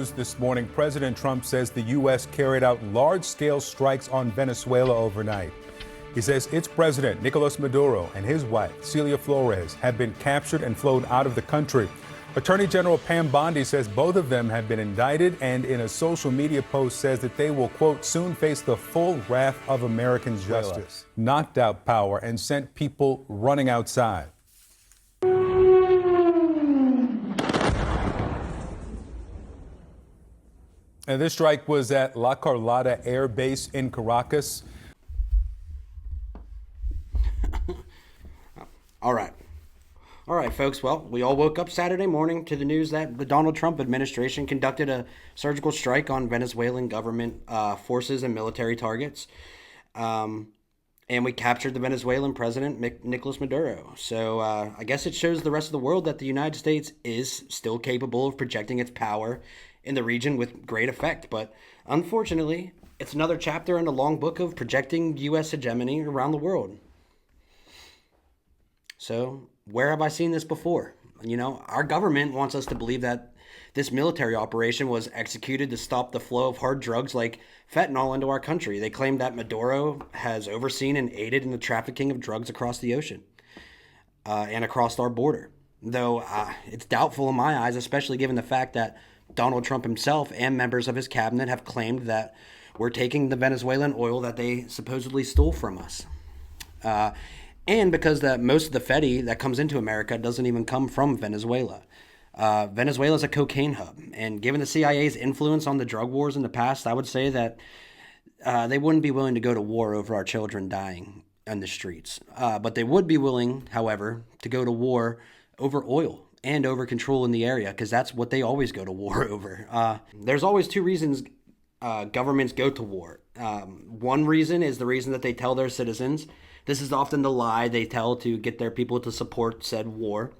news this morning. President Trump says the U.S. carried out large-scale strikes on Venezuela overnight. He says its president, Nicolas Maduro, and his wife, Celia Flores, have been captured and flown out of the country. Attorney General Pam Bondi says both of them have been indicted, and in a social media post says that they will, quote, soon face the full wrath of American justice. Knocked out power and sent people running outside. And this strike was at La Carlota Air Base in Caracas. All right, folks. Well, we all woke up Saturday morning to the news that the Donald Trump administration conducted a surgical strike on Venezuelan government forces and military targets. And we captured the Venezuelan president, Nicolas Maduro. So I guess it shows the rest of the world that the United States is still capable of projecting its power in the region with great effect. But unfortunately, it's another chapter in a long book of projecting U.S. hegemony around the world. So where have I seen this before? You know, our government wants us to believe that this military operation was executed to stop the flow of hard drugs like fentanyl into our country. They claim that Maduro has overseen and aided in the trafficking of drugs across the ocean and across our border. Though it's doubtful in my eyes, especially given the fact that Donald Trump himself and members of his cabinet have claimed that we're taking the Venezuelan oil that they supposedly stole from us. And because most of the fentanyl that comes into America doesn't even come from Venezuela. Venezuela is a cocaine hub. And given the CIA's influence on the drug wars in the past, I would say that they wouldn't be willing to go to war over our children dying on the streets. But they would be willing, however, to go to war over oil and over control in the area, because that's what they always go to war over. There's always two reasons governments go to war. One reason is the reason that they tell their citizens. This is often the lie they tell to get their people to support said war.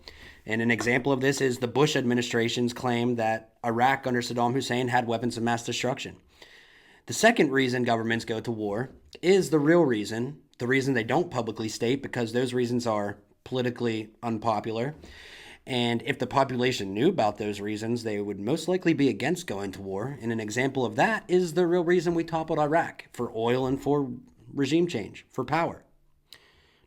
And an example of this is the Bush administration's claim that Iraq under Saddam Hussein had weapons of mass destruction. The second reason governments go to war is the real reason, the reason they don't publicly state, because those reasons are politically unpopular. And if the population knew about those reasons, they would most likely be against going to war. And an example of that is the real reason we toppled Iraq, for oil and for regime change, for power.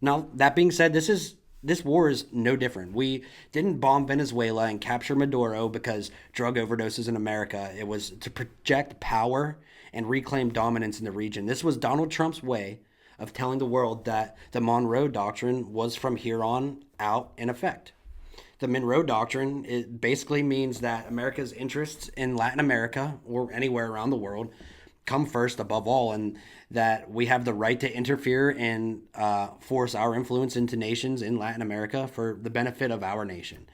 Now, that being said, this war is no different. We didn't bomb Venezuela and capture Maduro because drug overdoses in America. It was to project power and reclaim dominance in the region. This was Donald Trump's way of telling the world that the Monroe Doctrine was from here on out in effect. The Monroe Doctrine, it basically means that America's interests in Latin America or anywhere around the world come first above all, and that we have the right to interfere and force our influence into nations in Latin America for the benefit of our nation.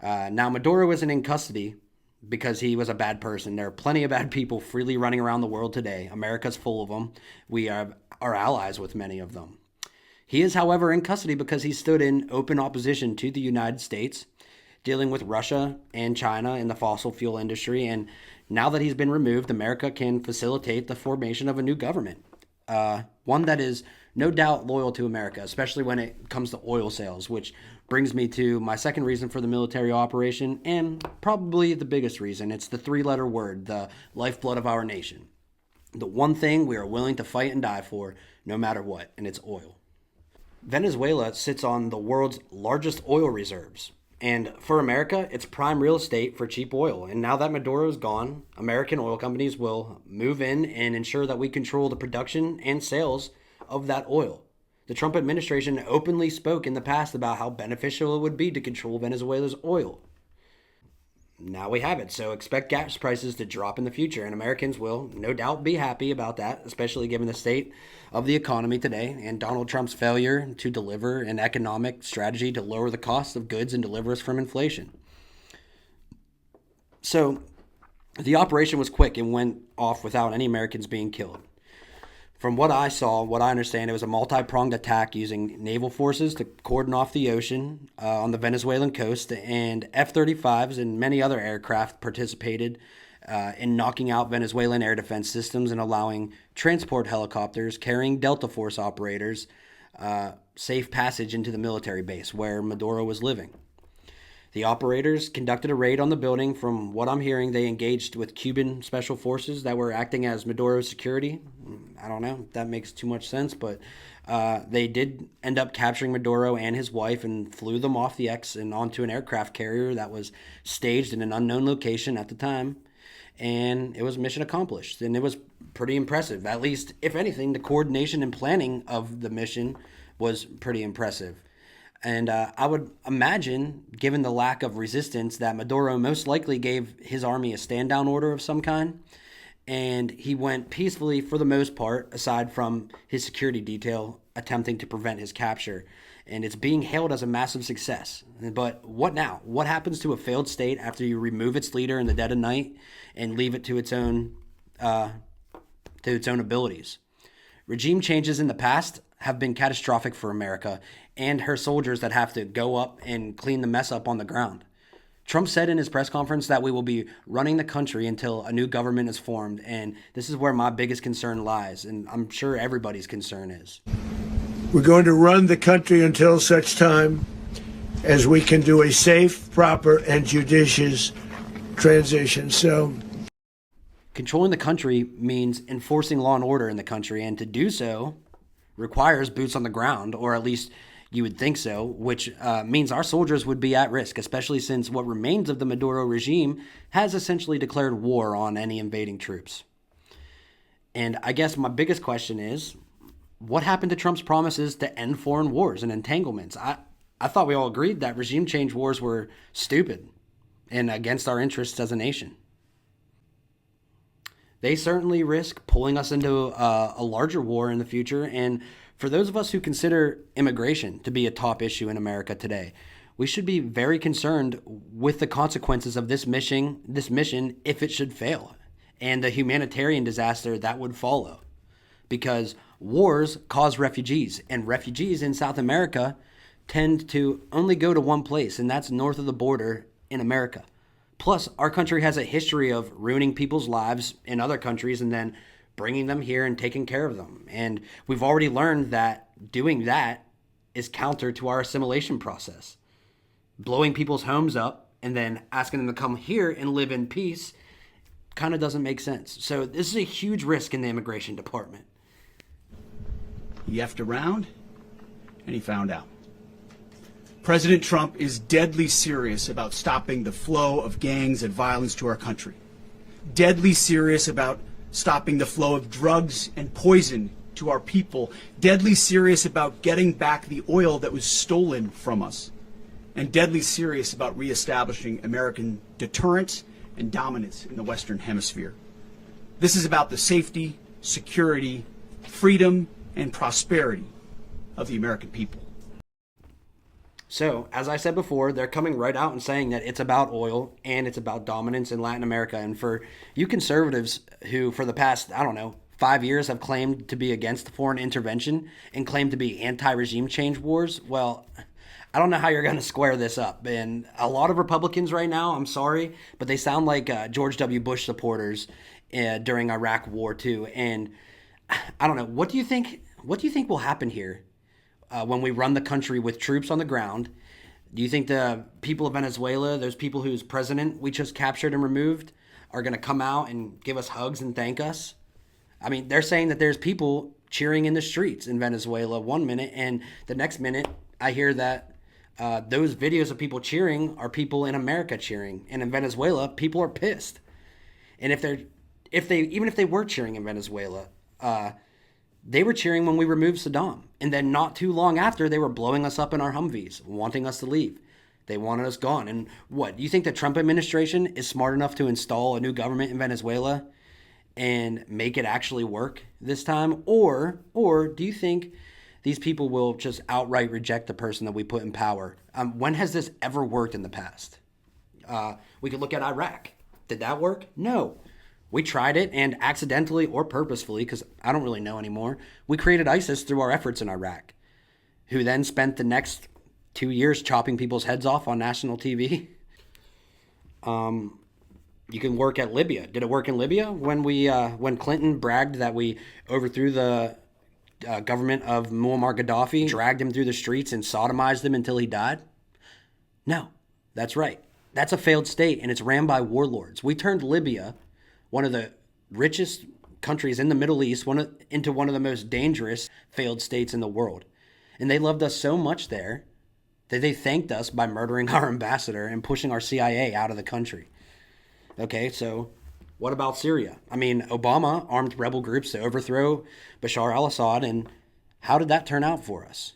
Now, Maduro isn't in custody because he was a bad person. There are plenty of bad people freely running around the world today. America's full of them. We are allies with many of them. He is, however, in custody because he stood in open opposition to the United States, dealing with Russia and China in the fossil fuel industry. And now that he's been removed, America can facilitate the formation of a new government, one that is no doubt loyal to America, especially when it comes to oil sales, which brings me to my second reason for the military operation, and probably the biggest reason. It's the three-letter word, the lifeblood of our nation. The one thing we are willing to fight and die for, no matter what, and it's oil. Venezuela sits on the world's largest oil reserves. And for America, it's prime real estate for cheap oil. And now that Maduro is gone, American oil companies will move in and ensure that we control the production and sales of that oil. The Trump administration openly spoke in the past about how beneficial it would be to control Venezuela's oil. Now we have it, so expect gas prices to drop in the future, and Americans will no doubt be happy about that, especially given the state of the economy today and Donald Trump's failure to deliver an economic strategy to lower the cost of goods and deliver us from inflation. So the operation was quick and went off without any Americans being killed. From what I saw, what I understand, it was a multi-pronged attack using naval forces to cordon off the ocean on the Venezuelan coast, and F-35s and many other aircraft participated in knocking out Venezuelan air defense systems and allowing transport helicopters carrying Delta Force operators safe passage into the military base where Maduro was living. The operators conducted a raid on the building. From what I'm hearing, they engaged with Cuban special forces that were acting as Maduro's security. I don't know if that makes too much sense, but they did end up capturing Maduro and his wife and flew them off the X and onto an aircraft carrier that was staged in an unknown location at the time. And it was mission accomplished. And it was pretty impressive. At least, if anything, the coordination and planning of the mission was pretty impressive. And I would imagine, given the lack of resistance, that Maduro most likely gave his army a stand-down order of some kind. And he went peacefully for the most part, aside from his security detail attempting to prevent his capture. And it's being hailed as a massive success. But what now? What happens to a failed state after you remove its leader in the dead of night and leave it to its own abilities? Regime changes in the past have been catastrophic for America and her soldiers that have to go up and clean the mess up on the ground. Trump said in his press conference that we will be running the country until a new government is formed, and this is where my biggest concern lies, and I'm sure everybody's concern is. We're going to run the country until such time as we can do a safe, proper, and judicious transition. So, controlling the country means enforcing law and order in the country, and to do so requires boots on the ground, or at least you would think so, which means our soldiers would be at risk, especially since what remains of the Maduro regime has essentially declared war on any invading troops. And I guess my biggest question is, what happened to Trump's promises to end foreign wars and entanglements? I thought we all agreed that regime change wars were stupid and against our interests as a nation. They certainly risk pulling us into a larger war in the future. And for those of us who consider immigration to be a top issue in America today, we should be very concerned with the consequences of this mission if it should fail, and the humanitarian disaster that would follow. Because wars cause refugees, and refugees in South America tend to only go to one place, and that's north of the border in America. Plus, our country has a history of ruining people's lives in other countries and then bringing them here and taking care of them. And we've already learned that doing that is counter to our assimilation process. Blowing people's homes up and then asking them to come here and live in peace kind of doesn't make sense. So this is a huge risk in the immigration department. He effed around, and he found out. President Trump is deadly serious about stopping the flow of gangs and violence to our country. Deadly serious about stopping the flow of drugs and poison to our people. Deadly serious about getting back the oil that was stolen from us. And deadly serious about reestablishing American deterrence and dominance in the Western Hemisphere. This is about the safety, security, freedom, and prosperity of the American people. So, as I said before, they're coming right out and saying that it's about oil and it's about dominance in Latin America. And for you conservatives who, for the past, 5 years have claimed to be against foreign intervention and claim to be anti-regime change wars, well, I don't know how you're going to square this up. And a lot of Republicans right now, I'm sorry, but they sound like George W. Bush supporters during Iraq War too. And I don't know. What do you think will happen here when we run the country with troops on the ground? Do you think the people of Venezuela, those people whose president we just captured and removed, are going to come out and give us hugs and thank us? I mean, they're saying that there's people cheering in the streets in Venezuela one minute, and the next minute I hear that those videos of people cheering are people in America cheering, and in Venezuela people are pissed. And even if they were cheering in Venezuela, they were cheering when we removed Saddam, and then not too long after they were blowing us up in our Humvees, wanting us to leave. They wanted us gone. And what, do you think the Trump administration is smart enough to install a new government in Venezuela and make it actually work this time? Or do you think these people will just outright reject the person that we put in power? When has this ever worked in the past? We could look at Iraq. Did that work? No. We tried it, and accidentally or purposefully, because I don't really know anymore, we created ISIS through our efforts in Iraq, who then spent the next 2 years chopping people's heads off on national TV. You can work at Libya. Did it work in Libya when Clinton bragged that we overthrew the government of Muammar Gaddafi, dragged him through the streets and sodomized him until he died? No, That's right. That's a failed state, and it's ran by warlords. We turned Libya, one of the richest countries in the Middle East, into one of the most dangerous failed states in the world. And they loved us so much there that they thanked us by murdering our ambassador and pushing our CIA out of the country. Okay, so what about Syria? I mean, Obama armed rebel groups to overthrow Bashar al-Assad, and how did that turn out for us?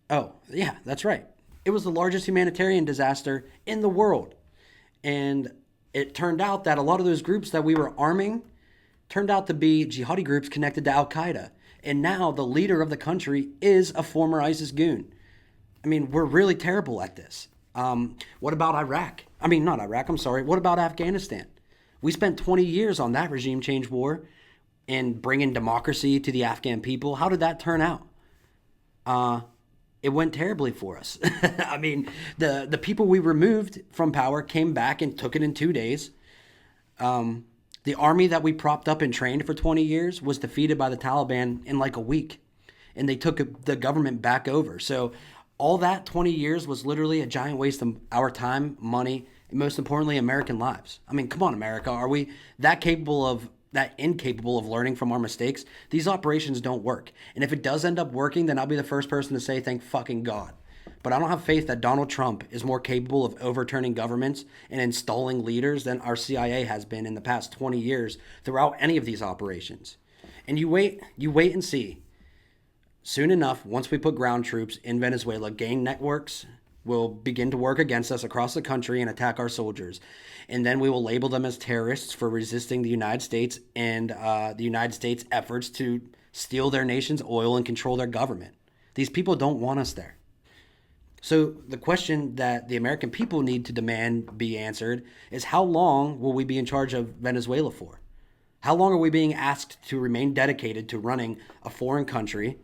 Oh, yeah, that's right. It was the largest humanitarian disaster in the world. And it turned out that a lot of those groups that we were arming turned out to be jihadi groups connected to Al-Qaeda. And now the leader of the country is a former ISIS goon. I mean, we're really terrible at this. What about Iraq? I mean, not Iraq, I'm sorry. What about Afghanistan? We spent 20 years on that regime change war and bringing democracy to the Afghan people. How did that turn out? It went terribly for us. I mean, the people we removed from power came back and took it in 2 days. The army that we propped up and trained for 20 years was defeated by the Taliban in like a week. And they took the government back over. So all that 20 years was literally a giant waste of our time, money, and most importantly, American lives. I mean, come on, America. Are we that incapable of learning from our mistakes? These operations don't work. And if it does end up working, then I'll be the first person to say thank fucking God. But I don't have faith that Donald Trump is more capable of overturning governments and installing leaders than our CIA has been in the past 20 years throughout any of these operations. And you wait and see. Soon enough, once we put ground troops in Venezuela, gang networks will begin to work against us across the country and attack our soldiers. And then we will label them as terrorists for resisting the United States and the United States' efforts to steal their nation's oil and control their government. These people don't want us there. So the question that the American people need to demand be answered is, how long will we be in charge of Venezuela for? How long are we being asked to remain dedicated to running a foreign country?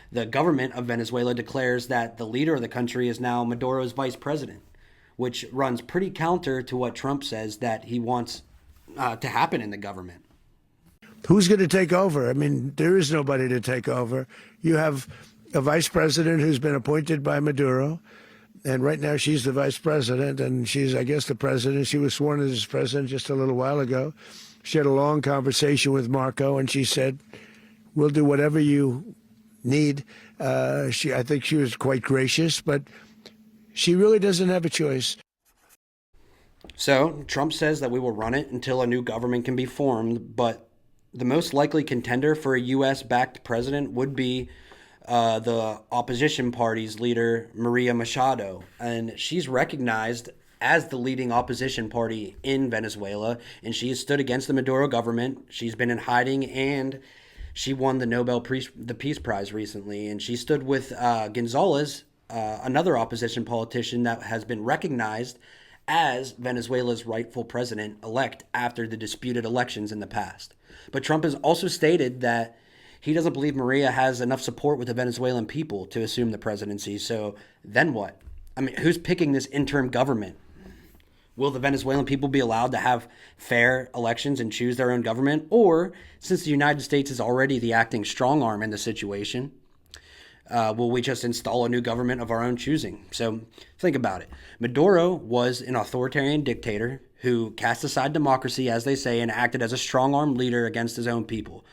The government of Venezuela declares that the leader of the country is now Maduro's vice president, which runs pretty counter to what Trump says that he wants to happen in the government. Who's going to take over? I mean, there is nobody to take over. You have a vice president who's been appointed by Maduro, and right now she's the vice president, and she's, I guess, the president. She was sworn in as president just a little while ago. She had a long conversation with Marco, and she said, we'll do whatever you need. I think she was quite gracious, but she really doesn't have a choice. So Trump says that we will run it until a new government can be formed, but the most likely contender for a U.S.-backed president would be the opposition party's leader, Maria Machado. And she's recognized as the leading opposition party in Venezuela, and she has stood against the Maduro government. She's been in hiding, and she won the Peace Prize recently. And she stood with Gonzalez, another opposition politician that has been recognized as Venezuela's rightful president-elect after the disputed elections in the past. But Trump has also stated that he doesn't believe Maria has enough support with the Venezuelan people to assume the presidency. So then what? I mean, who's picking this interim government? Will the Venezuelan people be allowed to have fair elections and choose their own government? Or, since the United States is already the acting strong arm in the situation, will we just install a new government of our own choosing? So think about it. Maduro was an authoritarian dictator who cast aside democracy, as they say, and acted as a strong-arm leader against his own people.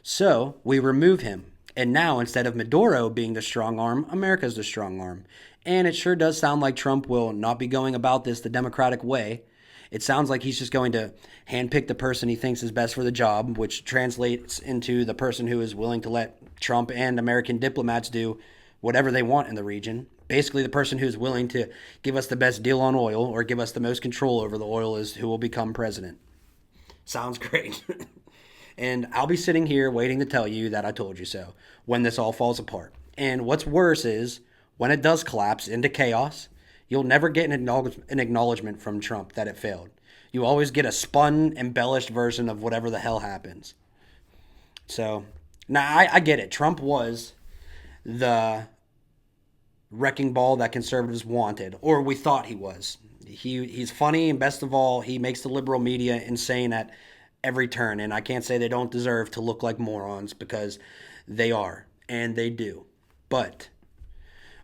So we remove him. And now, instead of Maduro being the strong arm, America's the strong arm. And it sure does sound like Trump will not be going about this the democratic way. It sounds like he's just going to handpick the person he thinks is best for the job, which translates into the person who is willing to let Trump and American diplomats do whatever they want in the region. Basically, the person who's willing to give us the best deal on oil or give us the most control over the oil is who will become president. Sounds great. And I'll be sitting here waiting to tell you that I told you so when this all falls apart. And what's worse is, when it does collapse into chaos, you'll never get an acknowledgement from Trump that it failed. You always get a spun, embellished version of whatever the hell happens. So, now I get it. Trump was the wrecking ball that conservatives wanted, or we thought he was. He's funny, and best of all, he makes the liberal media insane at every turn. And I can't say they don't deserve to look like morons, because they are, and they do. But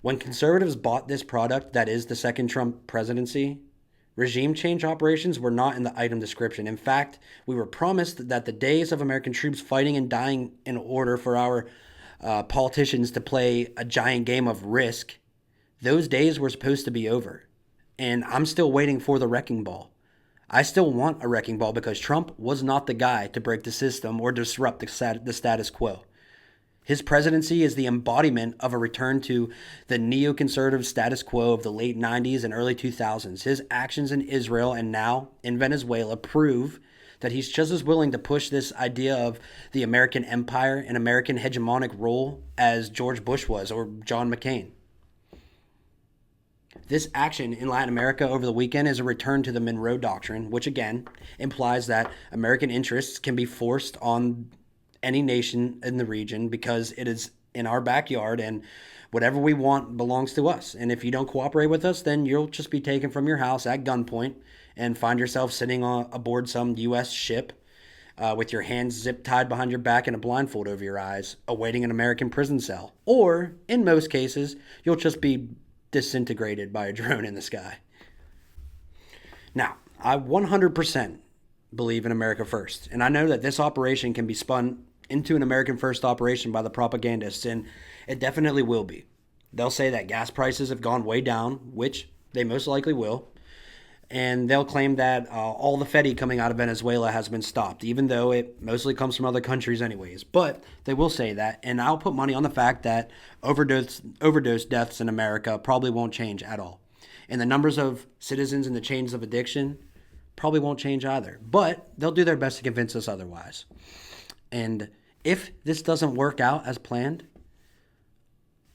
when conservatives bought this product that is the second Trump presidency, Regime change operations were not in the item description. In fact, we were promised that the days of American troops fighting and dying in order for our politicians to play a giant game of Risk, those days were supposed to be over. And I'm still waiting for the wrecking ball. I still want a wrecking ball because Trump was not the guy to break the system or disrupt the status quo. His presidency is the embodiment of a return to the neoconservative status quo of the late 90s and early 2000s. His actions in Israel and now in Venezuela prove that he's just as willing to push this idea of the American empire and American hegemonic role as George Bush was or John McCain. This action in Latin America over the weekend is a return to the Monroe Doctrine, which again implies that American interests can be forced on any nation in the region because it is in our backyard and whatever we want belongs to us. And if you don't cooperate with us, then you'll just be taken from your house at gunpoint and find yourself sitting aboard some U.S. ship with your hands zip tied behind your back and a blindfold over your eyes, awaiting an American prison cell. Or, in most cases, you'll just be disintegrated by a drone in the sky. Now, I 100% believe in America first, and I know that this operation can be spun into an American first operation by the propagandists, and it definitely will be. They'll say that gas prices have gone way down, which they most likely will, and they'll claim that all the fetty coming out of Venezuela has been stopped, even though it mostly comes from other countries anyways. But they will say that, and I'll put money on the fact that overdose deaths in America probably won't change at all. And the numbers of citizens in the chains of addiction probably won't change either. But they'll do their best to convince us otherwise. And if this doesn't work out as planned,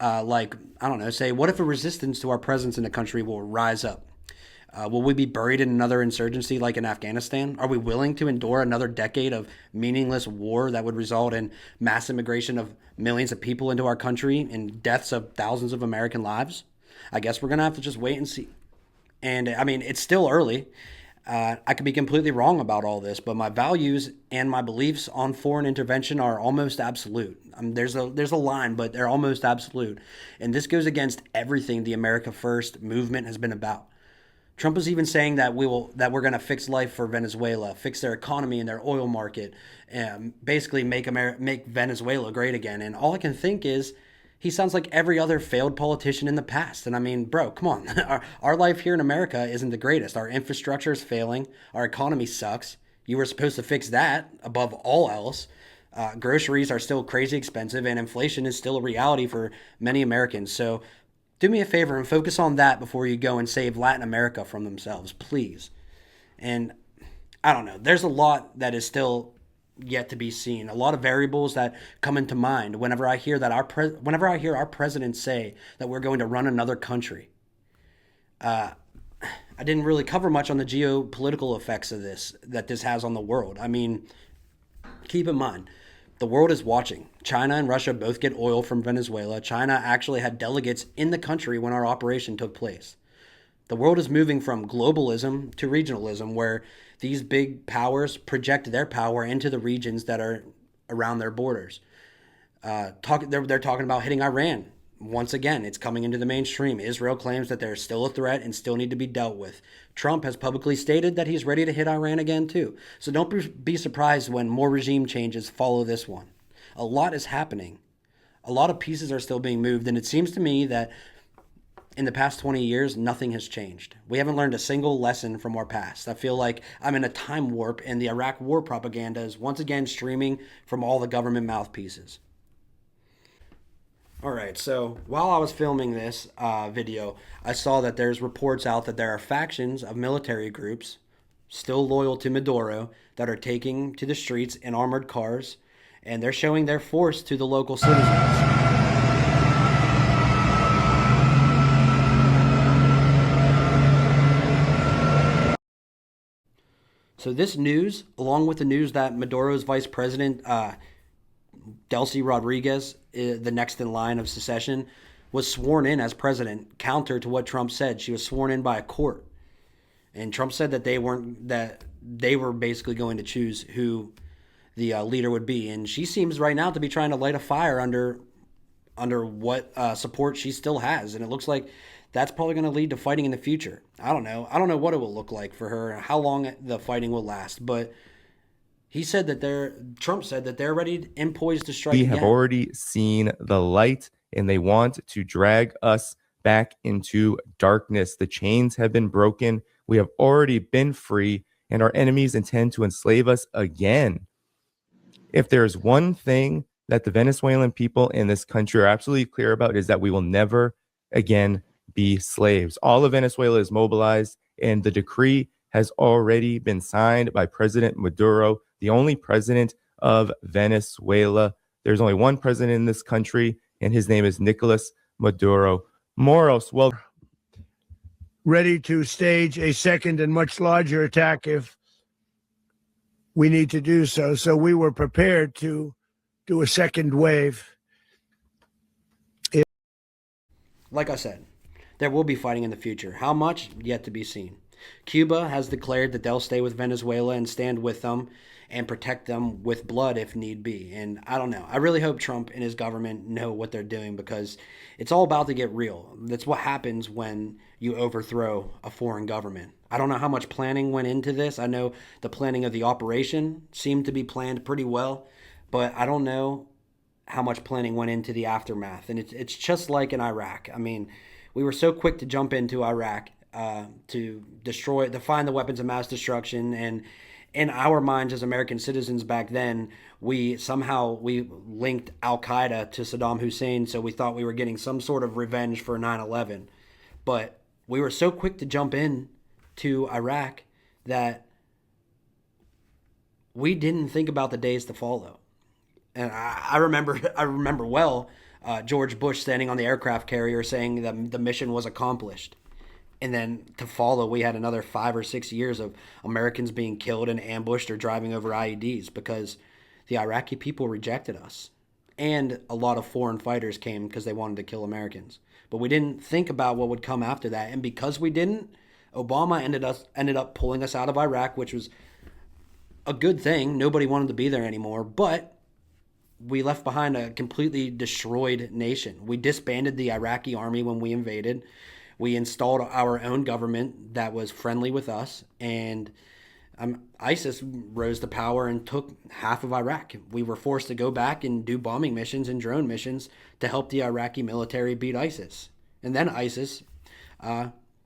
say, what if a resistance to our presence in the country will rise up? Will we be buried in another insurgency like in Afghanistan? Are we willing to endure another decade of meaningless war that would result in mass immigration of millions of people into our country and deaths of thousands of American lives? I guess we're going to have to just wait and see. And I mean, it's still early. I could be completely wrong about all this, but my values and my beliefs on foreign intervention are almost absolute. There's a line, but they're almost absolute. And this goes against everything the America First movement has been about. Trump is even saying that we're going to fix life for Venezuela, fix their economy and their oil market, and basically make Venezuela great again. And all I can think is, he sounds like every other failed politician in the past. And I mean, bro, come on. Our life here in America isn't the greatest. Our infrastructure is failing. Our economy sucks. You were supposed to fix that above all else. Groceries are still crazy expensive, and inflation is still a reality for many Americans. So do me a favor and focus on that before you go and save Latin America from themselves, please. And I don't know. There's a lot that is still yet to be seen. A lot of variables that come into mind whenever I hear that our president say that we're going to run another country. I didn't really cover much on the geopolitical effects of this that this has on the world. I mean, keep in mind, the world is watching. China and Russia both get oil from Venezuela. China actually had delegates in the country when our operation took place. The world is moving from globalism to regionalism, where these big powers project their power into the regions that are around their borders. They're talking about hitting Iran. Once again, it's coming into the mainstream. Israel claims that they're still a threat and still need to be dealt with. Trump has publicly stated that he's ready to hit Iran again too. So don't be surprised when more regime changes follow this one. A lot is happening. A lot of pieces are still being moved, and it seems to me that in the past 20 years, nothing has changed. We haven't learned a single lesson from our past. I feel like I'm in a time warp, and the Iraq war propaganda is once again streaming from all the government mouthpieces. All right, so while I was filming this video, I saw that there's reports out that there are factions of military groups still loyal to Maduro that are taking to the streets in armored cars, and they're showing their force to the local citizens. So this news, along with the news that Maduro's vice president, Delcy Rodriguez, the next in line of secession, was sworn in as president, counter to what Trump said. She was sworn in by a court. And Trump said that they were basically going to choose who the leader would be. And she seems right now to be trying to light a fire under what support she still has. And it looks like that's probably going to lead to fighting in the future. I don't know. I don't know what it will look like for her, how long the fighting will last, but Trump said that they're ready and poised to strike We again. have already seen the light, and they want to drag us back into darkness. The chains have been broken. We have already been free, and our enemies intend to enslave us again. If there's one thing that the Venezuelan people in this country are absolutely clear about, is that we will never again be slaves. All of Venezuela is mobilized, and the decree has already been signed by President Maduro, the only president of Venezuela. There's only one president in this country, and his name is Nicolas Maduro. Moros, well, Ready to stage a second and much larger attack if we need to do so. So we were prepared to do a second wave. Like I said, there will be fighting in the future. How much? Yet to be seen. Cuba has declared that they'll stay with Venezuela and stand with them and protect them with blood if need be. And I don't know. I really hope Trump and his government know what they're doing, because it's all about to get real. That's what happens when you overthrow a foreign government. I don't know how much planning went into this. I know the planning of the operation seemed to be planned pretty well, but I don't know how much planning went into the aftermath. And it's just like in Iraq. I mean, we were so quick to jump into Iraq to destroy, to find the weapons of mass destruction. And in our minds as American citizens back then, we linked Al-Qaeda to Saddam Hussein. So we thought we were getting some sort of revenge for 9/11. But we were so quick to jump in to Iraq that we didn't think about the days to follow. And I remember well George Bush standing on the aircraft carrier saying that the mission was accomplished. And then to follow, we had another 5 or 6 years of Americans being killed and ambushed or driving over IEDs because the Iraqi people rejected us. And a lot of foreign fighters came because they wanted to kill Americans. But we didn't think about what would come after that. And because we didn't, Obama ended up pulling us out of Iraq, which was a good thing. Nobody wanted to be there anymore. But we left behind a completely destroyed nation. We disbanded the Iraqi army when we invaded. We installed our own government that was friendly with us, and ISIS rose to power and took half of Iraq. We were forced to go back and do bombing missions and drone missions to help the Iraqi military beat ISIS. And then ISIS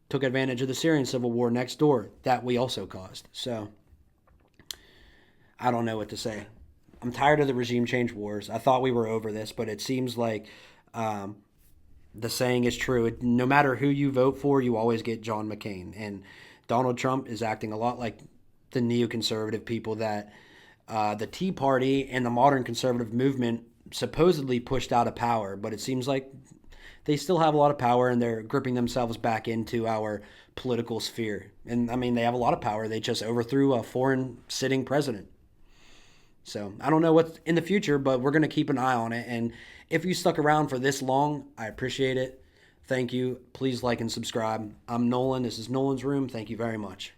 took advantage of the Syrian civil war next door that we also caused. So I don't know what to say. I'm tired of the regime change wars. I thought we were over this, but it seems like the saying is true. No matter who you vote for, you always get John McCain. And Donald Trump is acting a lot like the neoconservative people that the Tea Party and the modern conservative movement supposedly pushed out of power. But it seems like they still have a lot of power, and they're gripping themselves back into our political sphere. And I mean, they have a lot of power. They just overthrew a foreign sitting president. So I don't know what's in the future, but we're going to keep an eye on it. And if you stuck around for this long, I appreciate it. Thank you. Please like and subscribe. I'm Nolan. This is Nolan's Room. Thank you very much.